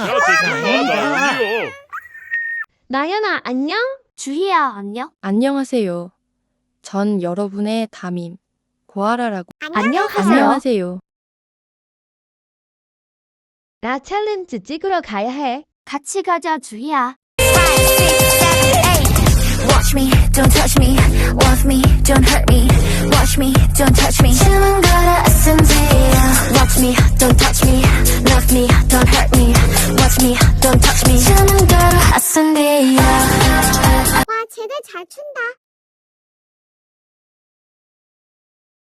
나연아. 나연아, 안녕? 주희야, 안녕? 안녕하세요. 전 여러분의 담임 고아라라고. 안녕하세요. 안녕하세요. 나 챌린지 찍으러 가야 해. 같이 가자, 주희야. Watch me, don't touch me. Want me, don't hurt me. Watch me, don't touch me. 주문 걸어 SMD야. Watch me, don't touch me. Love me, don't hurt me. Watch me, don't touch me. 주문 걸어 SMD야. 와, 쟤네 잘 춘다.